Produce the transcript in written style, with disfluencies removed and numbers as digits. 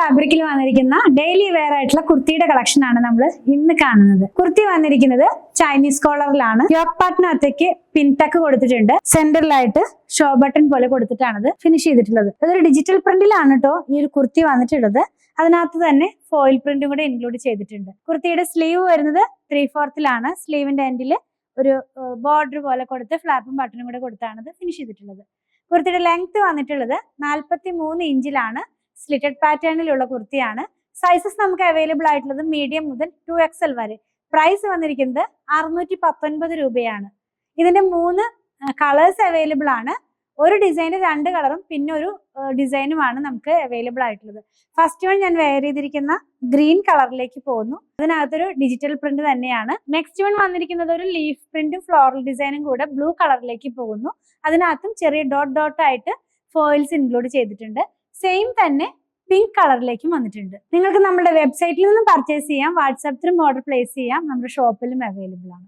ഫാബ്രിക്കിൽ വന്നിരിക്കുന്ന daily wear ആയിട്ടുള്ള കുർത്തിയുടെ കളക്ഷൻ ആണ് നമ്മൾ ഇന്ന് കാണുന്നത്. കുർത്തി വന്നിരിക്കുന്നത് ചൈനീസ് കോളറിലാണ്. യോക്ക് പാർട്ടിനകത്തേക്ക് പിൻടക്ക് കൊടുത്തിട്ടുണ്ട്. സെന്ററിലായിട്ട് ഷോ ബട്ടൺ പോലെ കൊടുത്തിട്ടാണ് ഫിനിഷ് ചെയ്തിട്ടുള്ളത്. അതൊരു ഡിജിറ്റൽ പ്രിന്റിലാണ് കേട്ടോ ഈ ഒരു കുർത്തി വന്നിട്ടുള്ളത്. അതിനകത്ത് തന്നെ ഫോയിൽ പ്രിന്റും കൂടെ ഇൻക്ലൂഡ് ചെയ്തിട്ടുണ്ട്. കുർത്തിയുടെ സ്ലീവ് വരുന്നത് 3/4 സ്ലീവിന്റെ എൻഡിൽ ഒരു ബോർഡർ പോലെ കൊടുത്ത് ഫ്ലാപ്പും ബട്ടണും കൂടെ കൊടുത്താണ് ഫിനിഷ് ചെയ്തിട്ടുള്ളത്. കുർത്തിയുടെ ലെങ്ത് വന്നിട്ടുള്ളത് 43 ഇഞ്ചിലാണ്. സ്ലിറ്റഡ് പാറ്റേണിലുള്ള കുർത്തിയാണ്. സൈസസ് നമുക്ക് അവൈലബിൾ ആയിട്ടുള്ളത് മീഡിയം മുതൽ 2XL വരെ. പ്രൈസ് വന്നിരിക്കുന്നത് 619 രൂപയാണ്. ഇതിന്റെ 3 കളേഴ്സ് അവൈലബിൾ ആണ്. ഒരു ഡിസൈനിന്റെ 2 കളറും പിന്നെ ഒരു ഡിസൈനുമാണ് നമുക്ക് അവൈലബിൾ ആയിട്ടുള്ളത്. ഫസ്റ്റ് വൺ ഞാൻ വെയർ ചെയ്തിരിക്കുന്ന ഗ്രീൻ കളറിലേക്ക് പോകുന്നു. അതിനകത്തൊരു ഡിജിറ്റൽ പ്രിന്റ് തന്നെയാണ്. നെക്സ്റ്റ് വൺ വന്നിരിക്കുന്നത് ഒരു ലീഫ് പ്രിന്റും ഫ്ലോറൽ ഡിസൈനും കൂടെ ബ്ലൂ കളറിലേക്ക് പോകുന്നു. അതിനകത്തും ചെറിയ ഡോട്ട് ആയിട്ട് ഫോയിൽസ് ഇൻക്ലൂഡ് ചെയ്തിട്ടുണ്ട്. സെയിം തന്നെ പിങ്ക് കളറിലേക്കും വന്നിട്ടുണ്ട്. നിങ്ങൾക്ക് നമ്മുടെ വെബ്സൈറ്റിൽ നിന്നും പർച്ചേസ് ചെയ്യാം. വാട്സാപ്പ് ത്രൂ ഓർഡർ പ്ലേസ് ചെയ്യാം. നമ്മുടെ ഷോപ്പിലും അവൈലബിൾ ആണ്.